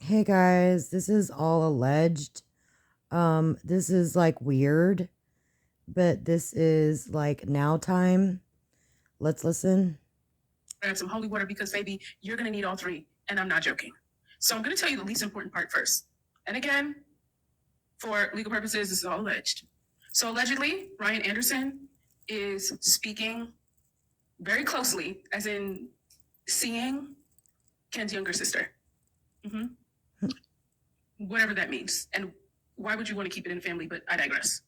Hey guys, this is all alleged. This is like weird, but this is like now time. Let's listen. Grab some holy water because, baby, you're going to need all three. And I'm not joking. So I'm going to tell you the least important part first. And again, for legal purposes, this is all alleged. So allegedly, Ryan Anderson is speaking very closely, as in seeing Ken's younger sister. Whatever that means. And why would you want to keep it in the family? But I digress.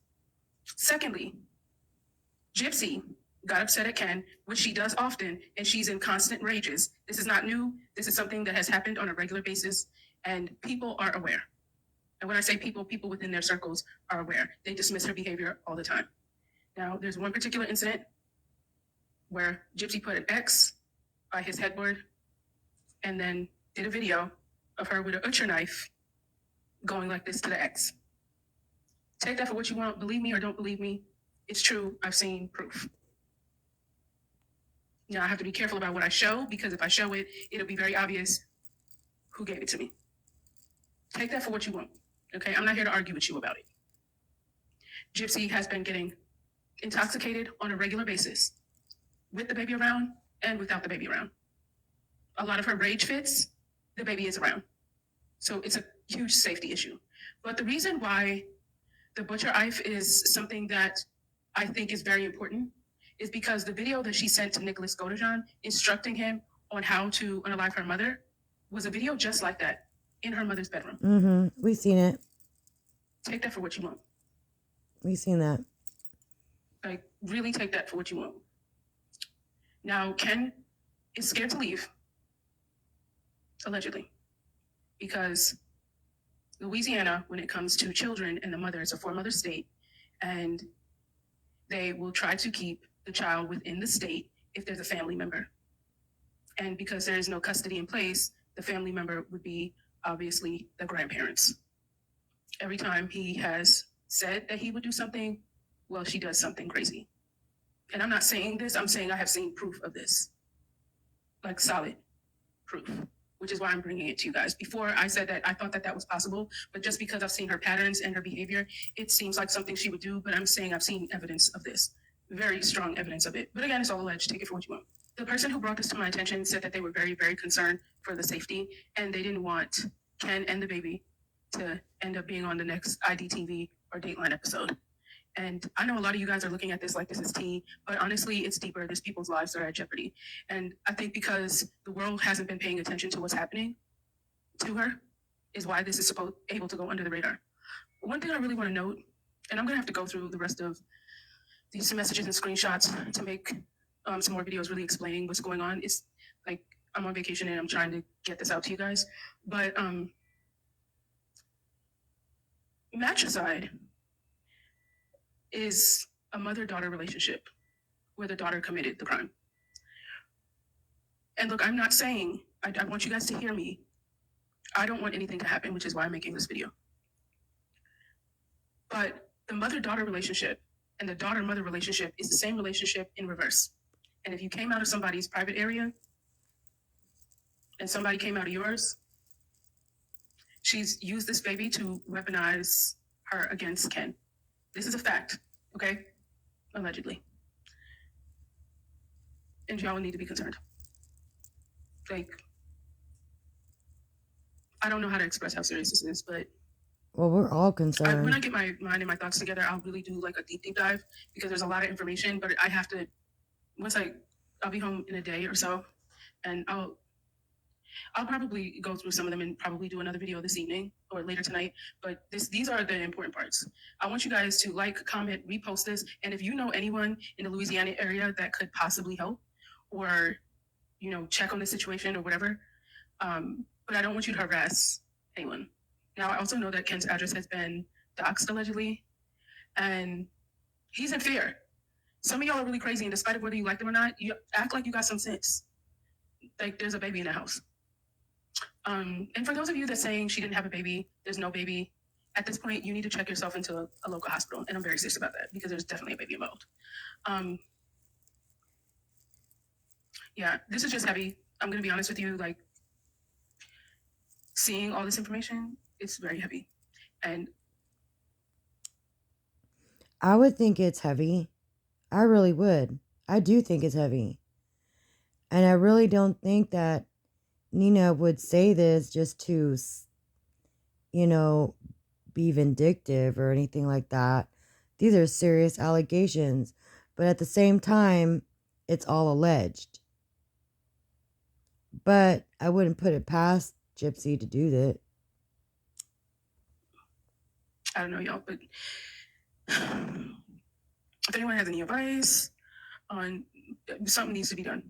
Secondly, Gypsy got upset at Ken, which she does often, and she's in constant rages. This is not new. This is something that has happened on a regular basis, and people are aware. And when I say people, people within their circles are aware. They dismiss her behavior all the time. Now, there's one particular incident where Gypsy put an X by his headboard and then did a video of her with a butcher knife going like this to the X. Take that for what you want. Believe me or don't believe me. It's true. I've seen proof. Now, I have to be careful about what I show, because if I show it, it'll be very obvious who gave it to me. Take that for what you want. Okay, I'm not here to argue with you about it. Gypsy has been getting intoxicated on a regular basis, with the baby around and without the baby around. A lot of her rage fits, the baby is around. So it's a huge safety issue. But the reason why the butcher knife is something that I think is very important is because the video that she sent to Nicholas Godejohn instructing him on how to unalive her mother was a video just like that in her mother's bedroom. We've seen it. Take that for what you want. We've seen that. Like, really take that for what you want. Now, Ken is scared to leave, allegedly, because Louisiana, when it comes to children and the mother, is a four-mother state, and they will try to keep the child within the state if there's a family member. And because there is no custody in place, the family member would be obviously the grandparents. Every time he has said that he would do something, well, she does something crazy. And I'm not saying this, I'm saying I have seen proof of this. Like solid proof, which is why I'm bringing it to you guys. Before I said that I thought that that was possible, but just because I've seen her patterns and her behavior, it seems like something she would do, but I'm saying I've seen evidence of this. Very strong evidence of it. But again, it's all alleged. Take it for what you want. The person who brought this to my attention said that they were very, very concerned for the safety, and they didn't want Ken and the baby to end up being on the next IDTV or Dateline episode. And I know a lot of you guys are looking at this like this is tea, but honestly, it's deeper. There's people's lives that are at jeopardy. And I think because the world hasn't been paying attention to what's happening to her is why this is able to go under the radar. One thing I really want to note, and I'm going to have to go through the rest of these messages and screenshots to make some more videos really explaining what's going on. It's like I'm on vacation and I'm trying to get this out to you guys. But matricide is a mother-daughter relationship where the daughter committed the crime. And look, I'm not saying, I want you guys to hear me. I don't want anything to happen, which is why I'm making this video. But the mother-daughter relationship and the daughter-mother relationship is the same relationship in reverse. And if you came out of somebody's private area and somebody came out of yours, she's used this baby to weaponize her against Ken. This is a fact, okay? Allegedly. And y'all need to be concerned. Like, I don't know how to express how serious this is, but Well, we're all concerned. when I get my mind and my thoughts together, I'll really do like a deep dive, because there's a lot of information, but I have to, I'll be home in a day or so, and I'll probably go through some of them and probably do another video this evening or later tonight. But these are the important parts. I want you guys to like, comment, repost this. And if you know anyone in the Louisiana area that could possibly help, or, check on the situation or whatever. But I don't want you to harass anyone. Now, I also know that Ken's address has been doxxed allegedly, and he's in fear. Some of y'all are really crazy, and despite of whether you like them or not, you act like you got some sense. Like there's a baby in the house. And for those of you that saying she didn't have a baby, there's no baby, at this point, you need to check yourself into a local hospital. And I'm very serious about that, because there's definitely a baby involved. Yeah, this is just heavy. I'm going to be honest with you. Like, seeing all this information, it's very heavy. And I would think it's heavy. I really would. I do think it's heavy. And I really don't think that Nina would say this just to, you know, be vindictive or anything like that. These are serious allegations. But at the same time, it's all alleged. But I wouldn't put it past Gypsy to do that. I don't know, y'all, but if anyone has any advice on something needs to be done.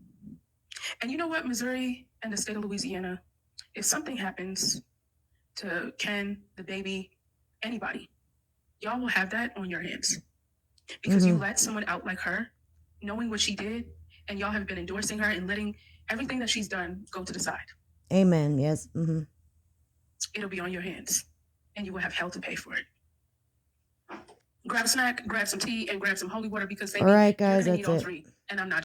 And you know what, Missouri and the state of Louisiana, if something happens to Ken, the baby, anybody, y'all will have that on your hands. Because you let someone out like her, knowing what she did, and y'all have been endorsing her and letting everything that she's done go to the side. Amen. Yes. It'll be on your hands, and you will have hell to pay for it. Grab a snack, grab some tea, and grab some holy water because, baby, All right, guys, you're gonna need that's all it. three. And I'm not